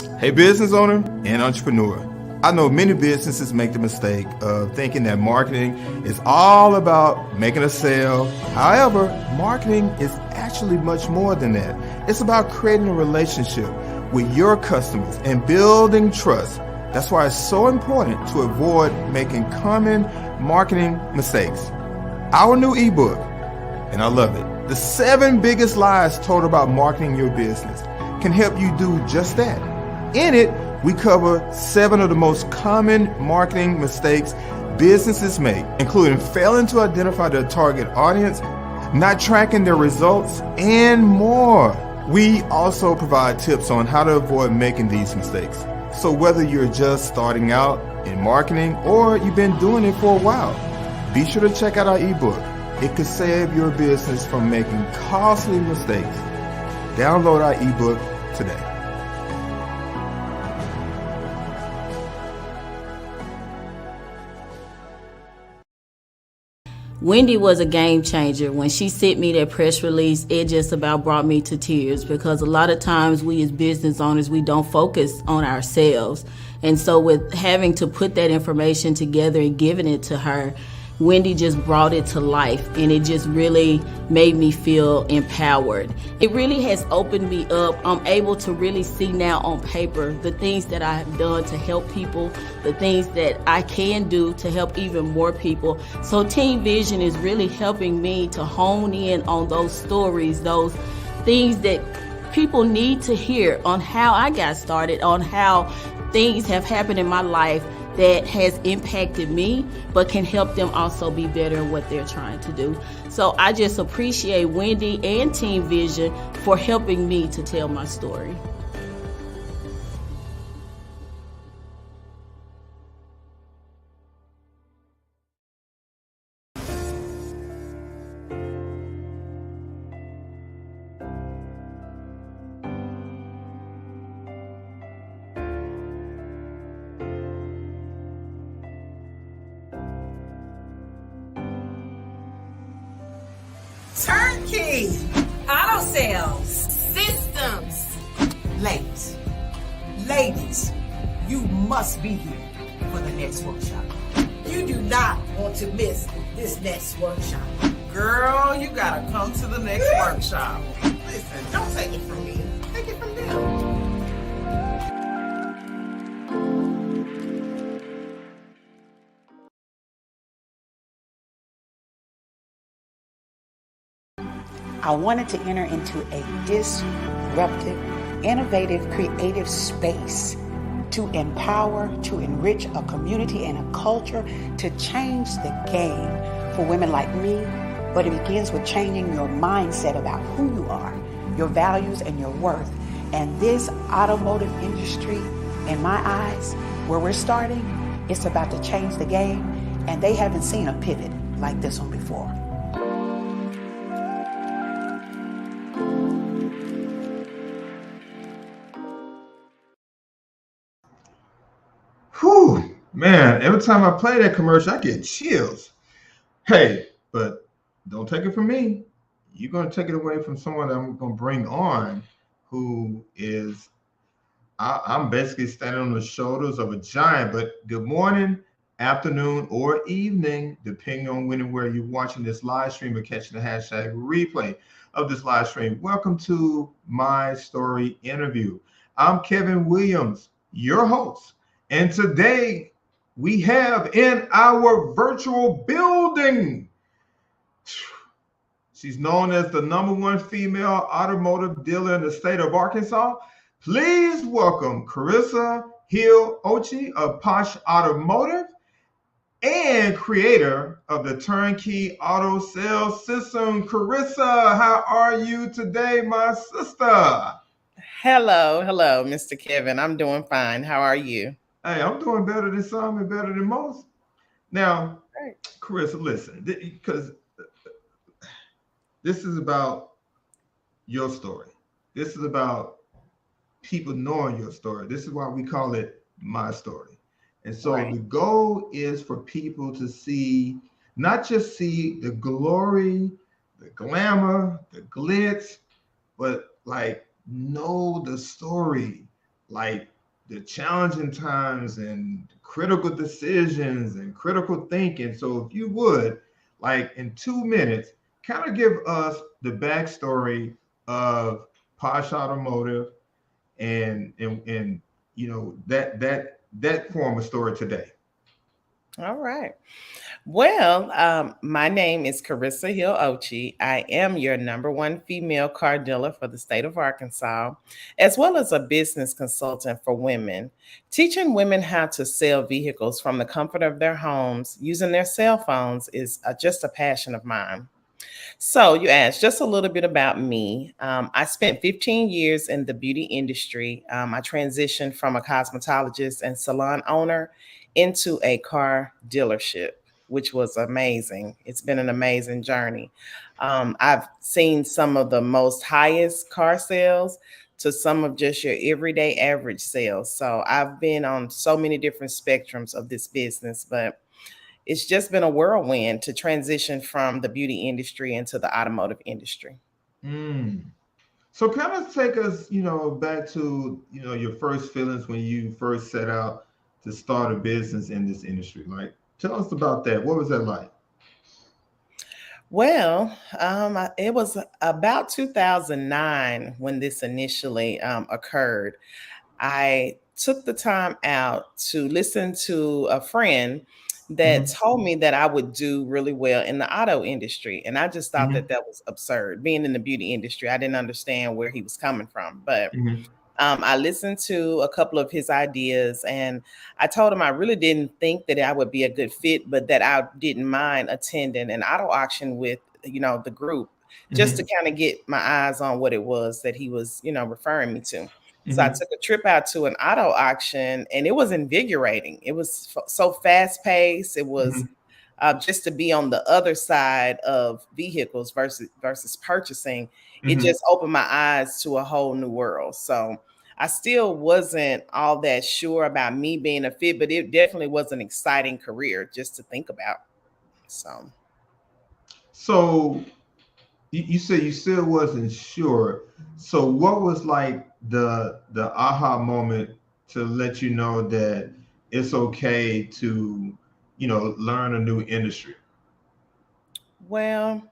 Hey, business owner and entrepreneur. I know many businesses make the mistake of thinking that marketing is all about making a sale. However, marketing is actually much more than that. It's about creating a relationship with your customers and building trust. That's why it's so important to avoid making common marketing mistakes. Our new ebook, and I love it, The 7 Biggest Lies Told About Marketing Your Business, can help you do just that. In it, we cover 7 of the most common marketing mistakes businesses make, including failing to identify their target audience, not tracking their results, and more. We also provide tips on how to avoid making these mistakes. So whether you're just starting out in marketing or you've been doing it for a while, be sure to check out our ebook. It could save your business from making costly mistakes. Download our ebook today. Wendy was a game changer. When she sent me that press release, it just about brought me to tears, because a lot of times we as business owners, we don't focus on ourselves. And so with having to put that information together and giving it to her, Wendy just brought it to life, and it just really made me feel empowered. It really has opened me up. I'm able to really see now on paper the things that I have done to help people, the things that I can do to help even more people. So Team Vision is really helping me to hone in on those stories, those things that people need to hear on how I got started, on how things have happened in my life that has impacted me, but can help them also be better in what they're trying to do. So I just appreciate Wendy and Team Vision for helping me to tell my story. Turnkey, auto sales, systems. Ladies, you must be here for the next workshop. You do not want to miss this next workshop. Girl, you gotta come to the next workshop. Listen, don't take it from me. Take it from them. I wanted to enter into a disruptive, innovative, creative space to empower, to enrich a community and a culture, to change the game for women like me. But it begins with changing your mindset about who you are, your values and your worth. And this automotive industry, in my eyes, where we're starting, it's about to change the game. And they haven't seen a pivot like this one before. Whew, man, every time I play that commercial, I get chills. Hey, but don't take it from me. You're going to take it away from someone that I'm going to bring on who is, I'm basically standing on the shoulders of a giant. But good morning, afternoon, or evening, depending on when and where you're watching this live stream or catching the hashtag replay of this live stream. Welcome to my story interview. I'm Kevin Williams, your host. And today we have in our virtual building, she's known as the #1 female automotive dealer in the state of Arkansas. Please welcome Carissa Hill-Ochi of Posh Automotive and creator of the Turnkey Auto Sales System. Carissa, how are you today, my sister? Hello, Mr. Kevin. I'm doing fine. How are you? Hey, I'm doing better than some and better than most. Now, Great. Carissa, listen, because this is about your story. This is about people knowing your story. This is why we call it my story. And so Right. the goal is for people to see, not just see the glory, the glamour, the glitz, but like know the story like the challenging times and critical decisions and critical thinking. So if you would, like in 2 minutes, kind of give us the backstory of Posh Automotive and that form of story today. All right. Well, my name is Carissa Hill-Ochi. I am your number one female car dealer for the state of Arkansas, as well as a business consultant for women, teaching women how to sell vehicles from the comfort of their homes using their cell phones is just a passion of mine. So, you asked just a little bit about me. I spent 15 years in the beauty industry. I transitioned from a cosmetologist and salon owner into a car dealership, which was amazing. It's been an amazing journey. I've seen some of the most highest car sales to some of just your everyday average sales. So, I've been on so many different spectrums of this business, but it's just been a whirlwind to transition from the beauty industry into the automotive industry. Mm. So kind of take us, back to, your first feelings when you first set out to start a business in this industry. Like, tell us about that. What was that like? Well, it was about 2009 when this initially occurred. I took the time out to listen to a friend that Hmm. told me that I would do really well in the auto industry. And I just thought that Hmm. that was absurd. Being in the beauty industry, I didn't understand where he was coming from. But Hmm. I listened to a couple of his ideas and I told him I really didn't think that I would be a good fit, but that I didn't mind attending an auto auction with, the group just to Hmm. kind of get my eyes on what it was that he was, referring me to. So I Hmm. took a trip out to an auto auction and it was invigorating. It was so fast paced. It was Hmm. just to be on the other side of vehicles versus purchasing. It Hmm. just opened my eyes to a whole new world. So I still wasn't all that sure about me being a fit, but it definitely was an exciting career just to think about. So, So you said you still wasn't sure. So what was like the aha moment to let you know that it's okay to, learn a new industry? well,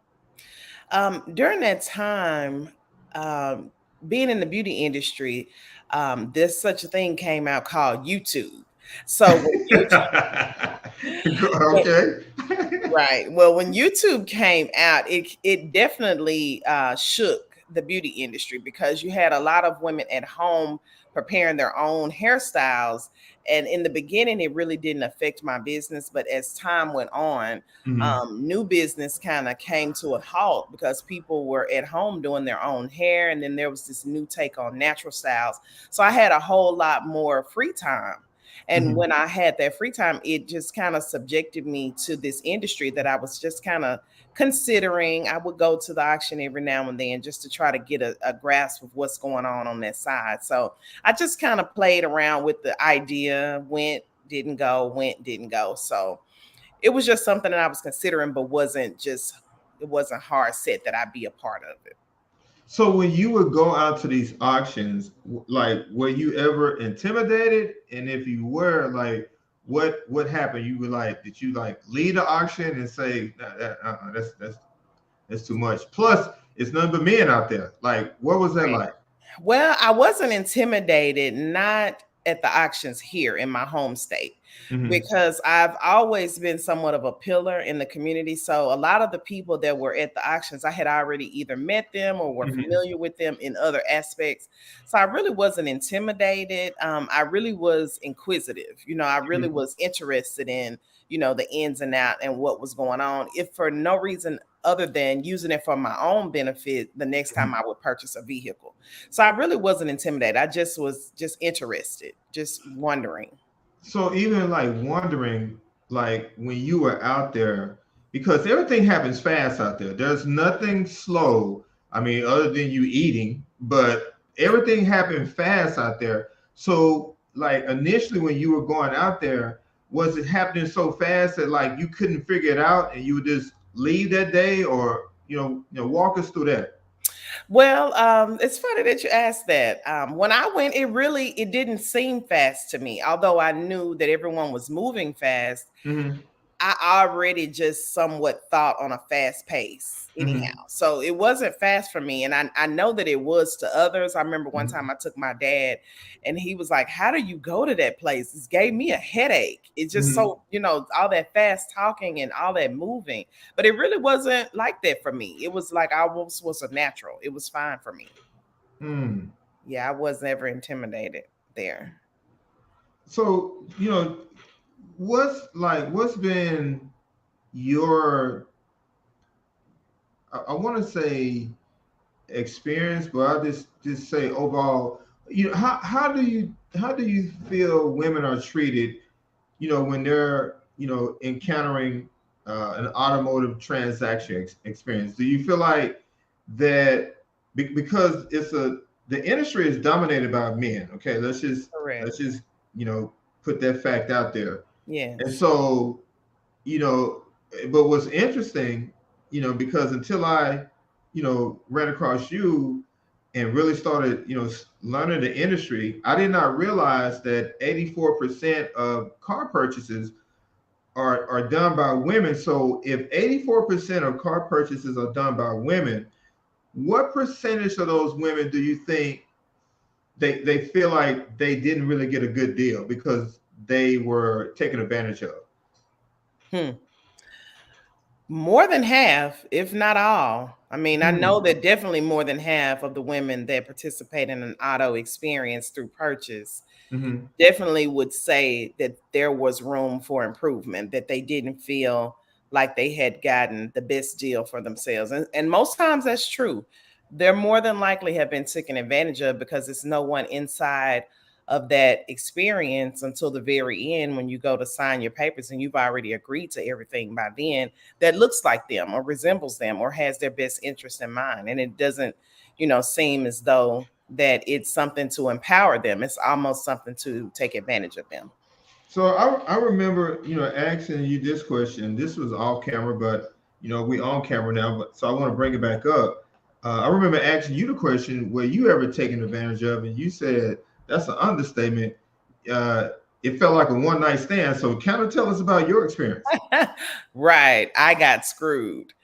during that time, um, being in the beauty industry, there's such a thing came out called YouTube. So when YouTube, Okay. right. Well, when YouTube came out, it definitely shook the beauty industry because you had a lot of women at home preparing their own hairstyles. And in the beginning, it really didn't affect my business. But as time went on, Mhm. new business kind of came to a halt because people were at home doing their own hair. And then there was this new take on natural styles. So I had a whole lot more free time. And Mhm. when I had that free time, it just kind of subjected me to this industry that I was just kind of considering. I would go to the auction every now and then just to try to get a grasp of what's going on that side. So I just kind of played around with the idea, went, didn't go, went, didn't go. So it was just something that I was considering, but it wasn't hard set that I'd be a part of it. So when you would go out to these auctions, like were you ever intimidated? And if you were, like what happened? You were like, did you like lead the auction and say, nah, that's too much? Plus, it's none but men out there. Like, what was that Right. like? Well, I wasn't intimidated, not at the auctions here in my home state, Hmm. because I've always been somewhat of a pillar in the community. So a lot of the people that were at the auctions, I had already either met them or were Hmm. familiar with them in other aspects. So I really wasn't intimidated. I really was inquisitive. I really was interested in, the ins and out and what was going on. If for no reason other than using it for my own benefit the next time I would purchase a vehicle. So I really wasn't intimidated. I just was just interested, just wondering. So even like wondering, like when you were out there, because everything happens fast out there. There's nothing slow. I mean, other than you eating, but everything happened fast out there. So like initially when you were going out there, was it happening so fast that like you couldn't figure it out and you would just leave that day, or walk us through that? Well, it's funny that you asked that. When I went, it didn't seem fast to me, although I knew that everyone was moving fast. Mm-hmm. I already just somewhat thought on a fast pace anyhow. Mm-hmm. So it wasn't fast for me. And I know that it was to others. I remember one Mm-hmm. time I took my dad and he was like, "How do you go to that place?" It gave me a headache. It's just Mm-hmm. so, all that fast talking and all that moving. But it really wasn't like that for me. It was like I was a natural. It was fine for me. Mm. Yeah, I was never intimidated there. So, what's been your, I want to say experience, but I'll just say overall, how do you feel women are treated, when they're, encountering an automotive transaction experience? Do you feel like that because the industry is dominated by men? Okay, Correct. let's just put that fact out there. And Yes. so, you know, but what's interesting, because until I, ran across you and really started, learning the industry, I did not realize that 84% of car purchases are done by women. So if 84% of car purchases are done by women, what percentage of those women do you think they feel like they didn't really get a good deal because they were taken advantage of? Hmm. More than half, if not all. I mean, I know Hmm. that definitely more than half of the women that participate in an auto experience through purchase Hmm. definitely would say that there was room for improvement, that they didn't feel like they had gotten the best deal for themselves. And most times that's true. They're more than likely have been taken advantage of because it's no one inside of that experience until the very end when you go to sign your papers and you've already agreed to everything by then that looks like them or resembles them or has their best interest in mind. And it doesn't, seem as though that it's something to empower them. It's almost something to take advantage of them. So I remember, asking you this question. This was off camera, but we on camera now. But so I want to bring it back up. I remember asking you the question: were you ever taken advantage of? And you said that's an understatement. Uh, it felt like a one night stand. So kind of tell us about your experience. Right. I got screwed.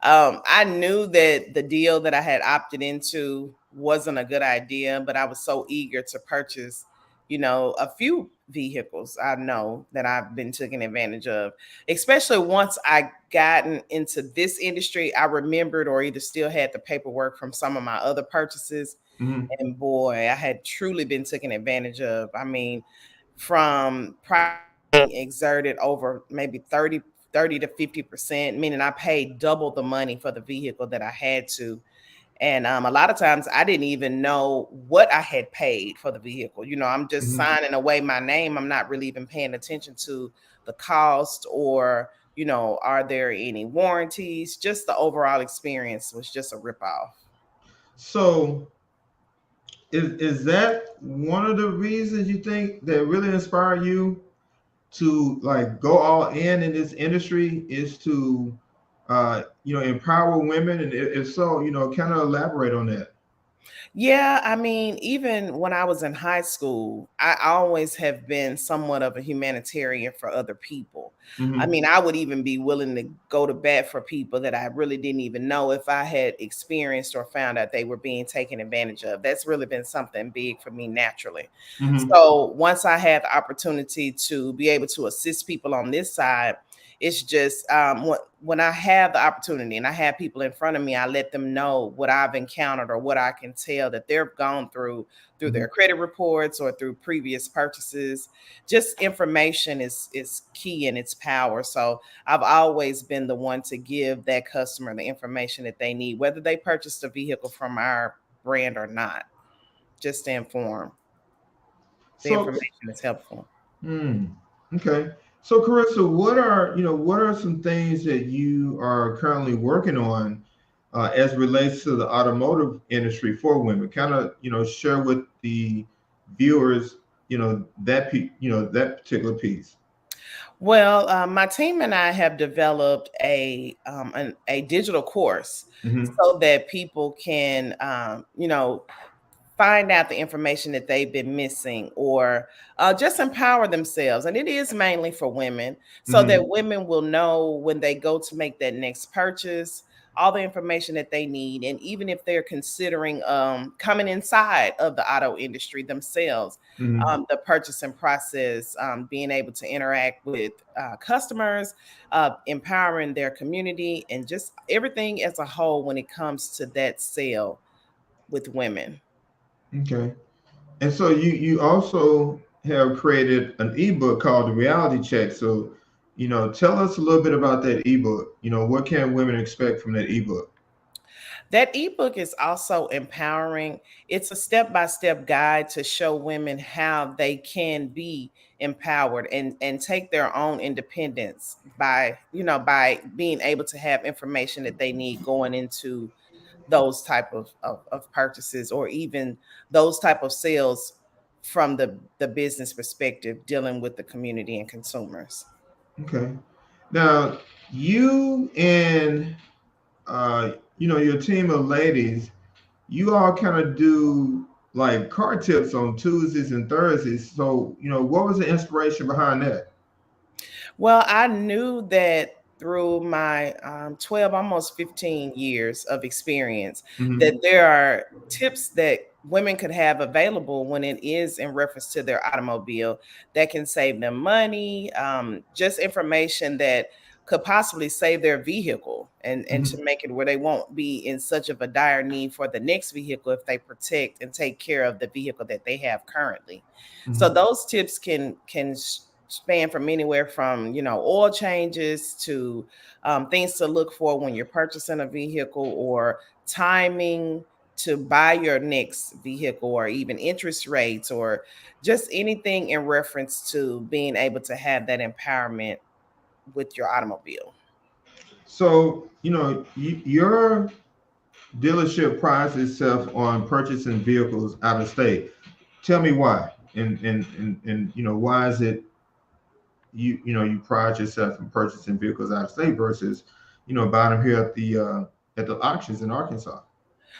I knew that the deal that I had opted into wasn't a good idea, but I was so eager to purchase, a few vehicles I know that I've been taken advantage of. Especially once I gotten into this industry, I remembered or either still had the paperwork from some of my other purchases. Hmm. And boy, I had truly been taken advantage of. I mean, from exerted over maybe 30 to 50%, meaning I paid double the money for the vehicle that I had to. And a lot of times I didn't even know what I had paid for the vehicle. I'm just Hmm. signing away my name. I'm not really even paying attention to the cost or, are there any warranties? Just the overall experience was just a ripoff. So is that one of the reasons you think that really inspired you to like go all in this industry, is to empower women? And if so, kind of elaborate on that. Yeah, I mean, even when I was in high school, I always have been somewhat of a humanitarian for other people. I Hmm. mean, I would even be willing to go to bat for people that I really didn't even know if I had experienced or found out they were being taken advantage of. That's really been something big for me naturally. Hmm. So once I had the opportunity to be able to assist people on this side, it's just when I have the opportunity and I have people in front of me, I let them know what I've encountered or what I can tell that they've gone through Hmm. their credit reports or through previous purchases. Just information is key in its power. So I've always been the one to give that customer the information that they need, whether they purchased a vehicle from our brand or not, just to inform. The So, information is helpful. hmm, okay. So, Carissa, what are some things that you are currently working on as relates to the automotive industry for women? Kind of, share with the viewers, that particular piece. Well, my team and I have developed a digital course Mm-hmm. so that people can, find out the information that they've been missing, or just empower themselves. And it is mainly for women, so that Mm-hmm. women will know when they go to make that next purchase all the information that they need. And even if they're considering coming inside of the auto industry themselves, Mm-hmm. the purchasing process, being able to interact with customers, empowering their community, and just everything as a whole when it comes to that sale with women. Okay. And so you also have created an ebook called the Reality Check. So, tell us a little bit about that ebook. What can women expect from that ebook? That ebook is also empowering. It's a step-by-step guide to show women how they can be empowered and take their own independence by being able to have information that they need going into those type of purchases, or even those type of sales from the business perspective, dealing with the community and consumers. Okay. Now, you and your team of ladies, you all kind of do like car tips on Tuesdays and Thursdays. So, what was the inspiration behind that? Well, I knew that through my 12, almost 15 years of experience, Hmm. that there are tips that women could have available when it is in reference to their automobile that can save them money, just information that could possibly save their vehicle, and to Hmm. make it where they won't be in such of a dire need for the next vehicle if they protect and take care of the vehicle that they have currently. So Hmm. those tips can span from anywhere from oil changes to things to look for when you're purchasing a vehicle, or timing to buy your next vehicle, or even interest rates, or just anything in reference to being able to have that empowerment with your automobile. So, your dealership prides itself on purchasing vehicles out of state. Tell me why, and why is it you pride yourself in purchasing vehicles out of state versus buying them here at the auctions in Arkansas.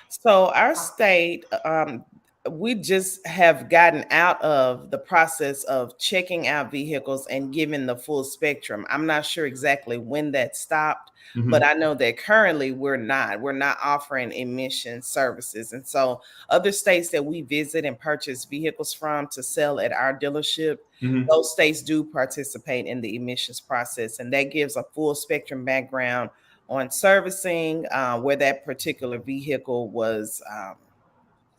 So our state, we just have gotten out of the process of checking out vehicles and giving the full spectrum. I'm not sure exactly when that stopped, but Hmm. I know that currently we're not offering emission services. And so other states that we visit and purchase vehicles from to sell at our dealership, Hmm. those states do participate in the emissions process, and that gives a full spectrum background on servicing, where that particular vehicle was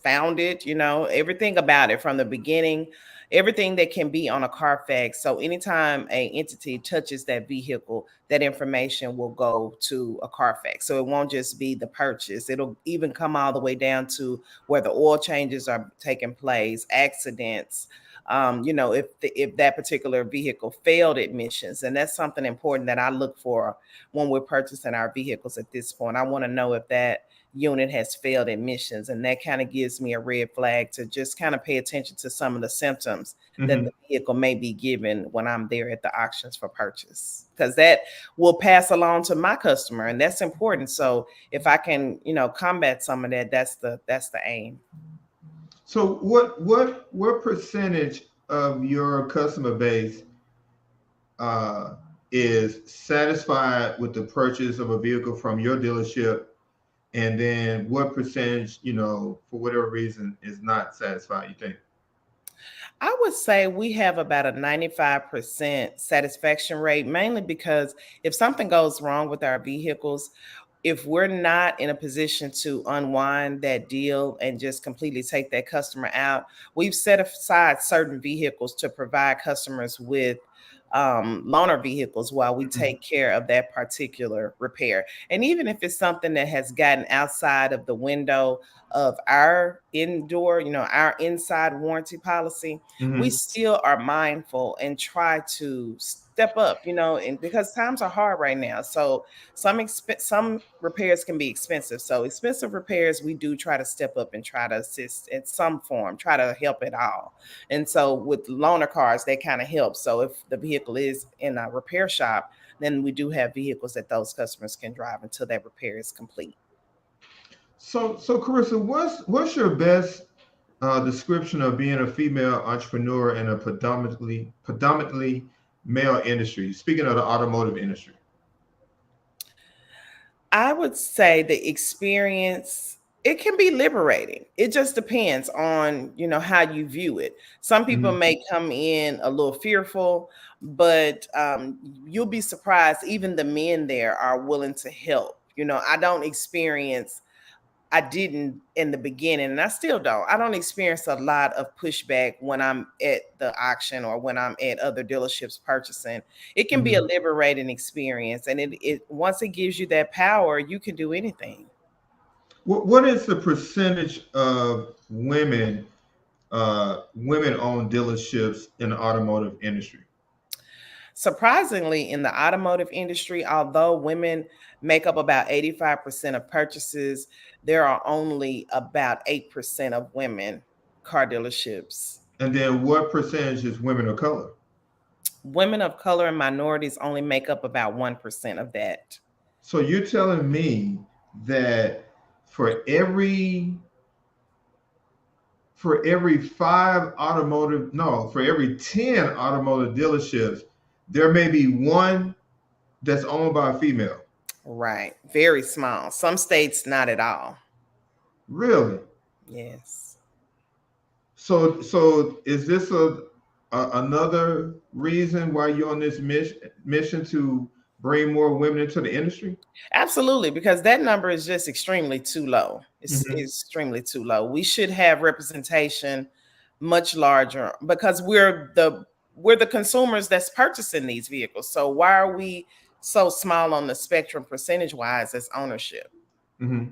founded, everything about it from the beginning, everything that can be on a Carfax. So anytime a entity touches that vehicle, that information will go to a Carfax. So it won't just be the purchase. It'll even come all the way down to where the oil changes are taking place, accidents. If that particular vehicle failed admissions, and that's something important that I look for when we're purchasing our vehicles at this point. I want to know if that unit has failed admissions, and that kind of gives me a red flag to just kind of pay attention to some of the symptoms that Hmm. the vehicle may be given when I'm there at the auctions for purchase, because that will pass along to my customer, and that's important. So if I can combat some of that, that's the aim. So what percentage of your customer base uh, is satisfied with the purchase of a vehicle from your dealership, and then what percentage, for whatever reason, is not satisfied? You think? I would say we have about a 95% satisfaction rate, mainly because if something goes wrong with our vehicles, if we're not in a position to unwind that deal and just completely take that customer out, we've set aside certain vehicles to provide customers with loaner vehicles while we Mhm. take care of that particular repair. And even if it's something that has gotten outside of the window of our inside warranty policy, we Mhm. still are mindful and try to step up, and because times are hard right now. So some repairs can be expensive. So expensive repairs, we do try to step up and try to assist in some form, try to help at all. And so with loaner cars, that kind of helps. So if the vehicle is in a repair shop, then we do have vehicles that those customers can drive until that repair is complete. So Carissa, what's your best description of being a female entrepreneur in a predominantly male industry? Speaking of the automotive industry. I would say the experience, it can be liberating. It just depends on, how you view it. Some people Mhm. may come in a little fearful, but you'll be surprised. Even the men there are willing to help. I didn't in the beginning, and I still don't. I don't experience a lot of pushback when I'm at the auction or when I'm at other dealerships purchasing. It can be a Mhm. liberating experience, and it once it gives you that power, you can do anything. What is the percentage of women-owned dealerships in the automotive industry? Surprisingly, in the automotive industry, although women make up about 85% of purchases, there are only about 8% of women car dealerships. And then what percentage is women of color? Women of color and minorities only make up about 1% of that. So you're telling me that for every for every for every 10 automotive dealerships, there may be one that's owned by a female. Right. Very small. Some states, not at all. Really? Yes. So is this another reason why you're on this mission to bring more women into the industry? Absolutely, because that number is just extremely too low. It's Hmm. extremely too low. We should have representation much larger because we're the consumers that's purchasing these vehicles. So why are we so small on the spectrum percentage wise as ownership? Hmm.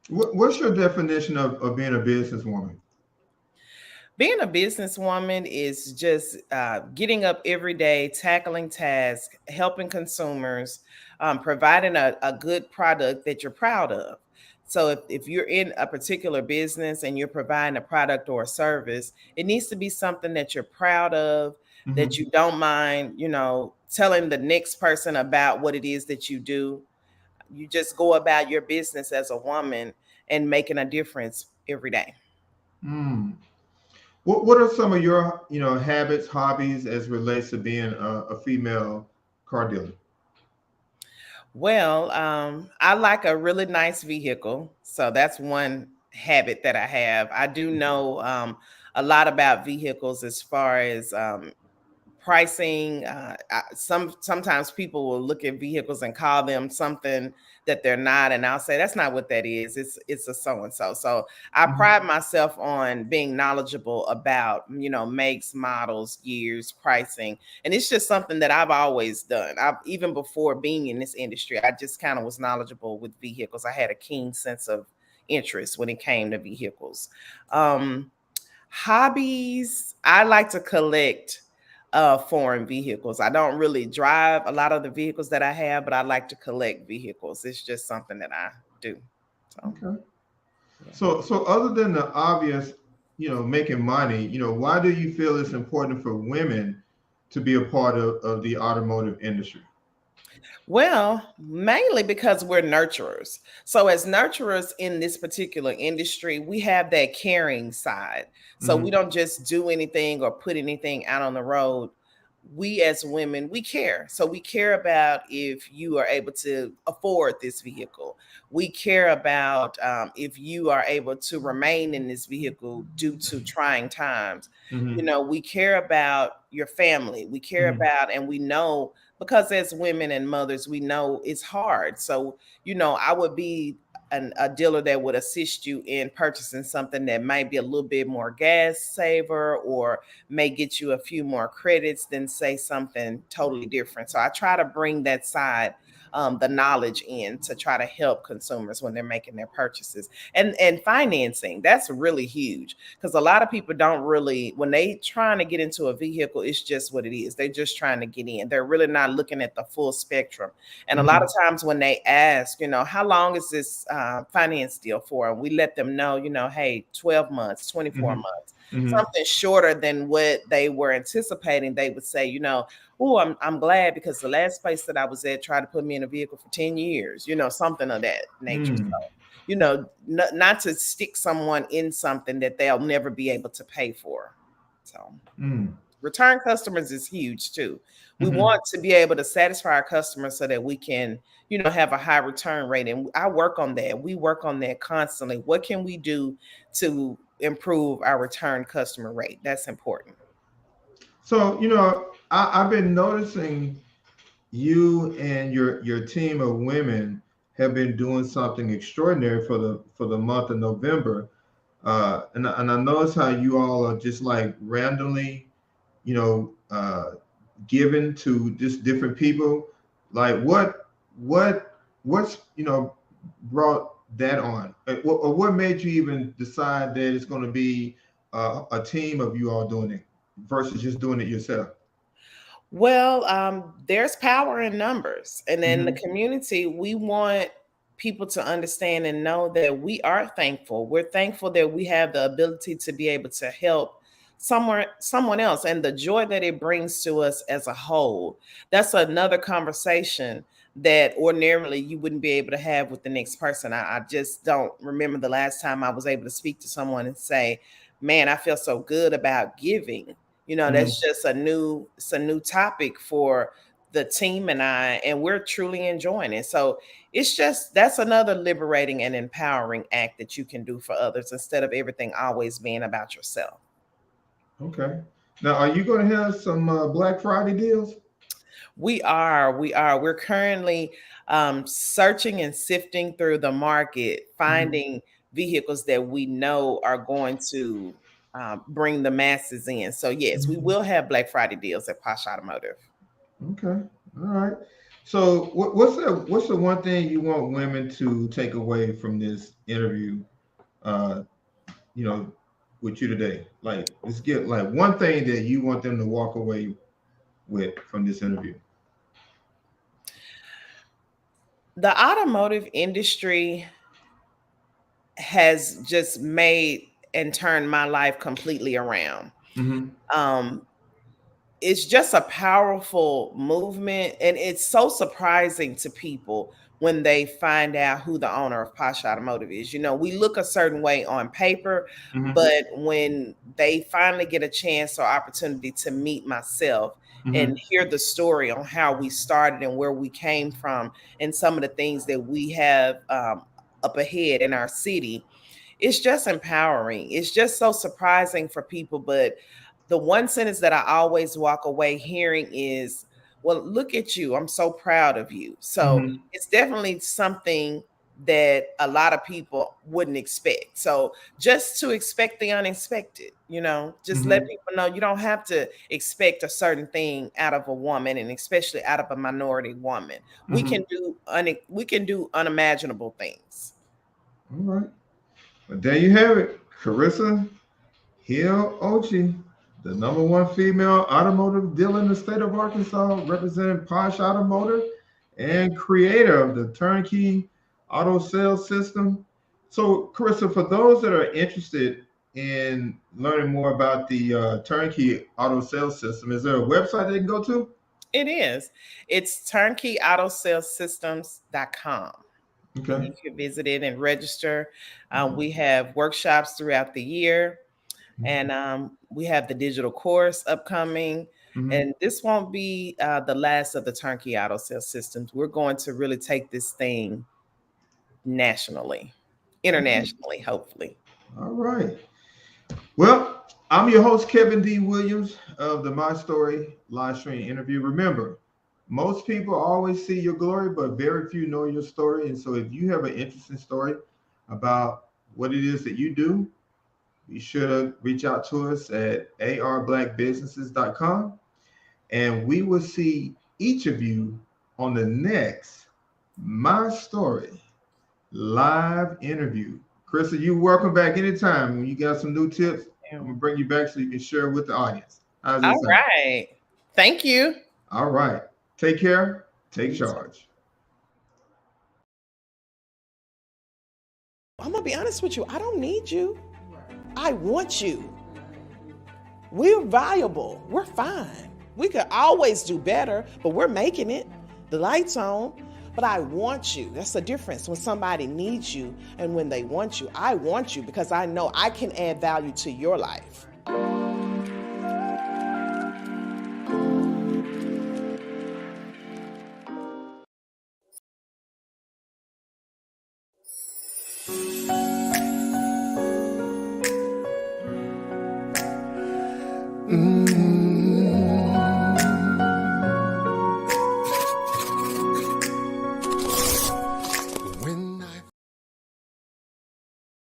What's your definition of being a businesswoman? Being a businesswoman is just getting up every day, tackling tasks, helping consumers, providing a good product that you're proud of. So if you're in a particular business and you're providing a product or a service, it needs to be something that you're proud of, that Hmm. you don't mind, telling the next person about what it is that you do. You just go about your business as a woman and making a difference every day. Mm. What are some of your habits, hobbies as relates to being a female car dealer? Well, I like a really nice vehicle. So that's one habit that I have. I do know a lot about vehicles as far as pricing. Sometimes people will look at vehicles and call them something that they're not, and I'll say that's not what that is. It's a so and so. So I Mhm. pride myself on being knowledgeable about makes, models, years, pricing, and it's just something that I've always done. I've even before being in this industry, I just kind of was knowledgeable with vehicles. I had a keen sense of interest when it came to vehicles. Um, Hobbies, I like to collect foreign vehicles. I don't really drive a lot of the vehicles that I have, but I like to collect vehicles. It's just something that I do. So, Okay. yeah. So other than the obvious, making money, why do you feel it's important for women to be a part of the automotive industry? Well, mainly because we're nurturers. So, as nurturers in this particular industry, we have that caring side. So, we Hmm. don't just do anything or put anything out on the road. We, as women, we care. So, we care about if you are able to afford this vehicle. We care about if you are able to remain in this vehicle due to trying times. Hmm. We care about your family. We care Hmm. about, and we know because as women and mothers, we know it's hard. So, I would be a dealer that would assist you in purchasing something that might be a little bit more gas saver or may get you a few more credits than say something totally different. So I try to bring that side the knowledge in to try to help consumers when they're making their purchases. And financing, that's really huge, because a lot of people don't really, when they trying to get into a vehicle, it's just what it is. They're just trying to get in. They're really not looking at the full spectrum. And a lot of times when they ask, how long is this finance deal for? And we let them know, hey, 12 months, 24 months, something shorter than what they were anticipating. They would say, oh, I'm glad, because the last place that I was at tried to put me in a vehicle for 10 years, something of that nature. So, not to stick someone in something that they'll never be able to pay for. So return customers is huge too. We want to be able to satisfy our customers so that we can, have a high return rate. And I work on that. We work on that constantly. What can we do to improve our return customer rate? That's important. So, I've been noticing you and your team of women have been doing something extraordinary for the month of November. And I notice how you all are just like randomly, given to just different people. Like what's brought that on? Or what made you even decide that it's going to be a team of you all doing it versus just doing it yourself? Well, there's power in numbers. And in the community, we want people to understand and know that we are thankful. We're thankful that we have the ability to be able to help someone else, and the joy that it brings to us as a whole. That's another conversation that ordinarily you wouldn't be able to have with the next person. I just don't remember the last time I was able to speak to someone and say, man, I feel so good about giving. That's just it's a new topic for the team and I, and we're truly enjoying it. So that's another liberating and empowering act that you can do for others, instead of everything always being about yourself. Okay. Now, are you going to have some Black Friday deals? We are. We're currently searching and sifting through the market, finding vehicles that we know are going to bring the masses in. So yes, we will have Black Friday deals at Posh Automotive. Okay. All right. So what's the one thing you want women to take away from this interview, uh, with you today? Like, let's get like one thing that you want them to walk away with from this interview. The automotive industry has just made and turned my life completely around. It's just a powerful movement, and it's so surprising to people when they find out who the owner of Posh Automotive is. We look a certain way on paper, but when they finally get a chance or opportunity to meet myself and hear the story on how we started and where we came from and some of the things that we have up ahead in our city, it's just empowering. It's just so surprising for people. But the one sentence that I always walk away hearing is, well, look at you. I'm so proud of you. So it's definitely something that a lot of people wouldn't expect. So just to expect the unexpected, just let people know you don't have to expect a certain thing out of a woman, and especially out of a minority woman. We can do unimaginable things. All right. Well, there you have it. Carissa Hill-Ochi, the #1 female automotive dealer in the state of Arkansas, representing Posh Automotive and creator of the Turnkey auto sales system. So, Carissa, for those that are interested in learning more about the Turnkey auto sales system, is there a website they can go to? It is. It's turnkeyautosalessystems.com. Okay. And you can visit it and register. We have workshops throughout the year, and we have the digital course upcoming. And this won't be the last of the Turnkey Auto Sales Systems. We're going to really take this thing nationally, internationally, hopefully. All right. Well, I'm your host, Kevin D. Williams of the My Story live stream interview. Remember, most people always see your glory, but very few know your story. And so if you have an interesting story about what it is that you do, be sure to reach out to us at arblackbusinesses.com. And we will see each of you on the next My Story live interview. Carissa, you welcome back anytime. When you got some new tips, I'm gonna bring you back so you can share with the audience. How's that All sound? right. Thank you. All right. Take care. Take You too. charge. I'm gonna be honest with you. I don't need you. I want you. We're valuable. We're fine. We could always do better, but we're making it. The light's on. But I want you. That's the difference when somebody needs you and when they want you. I want you because I know I can add value to your life.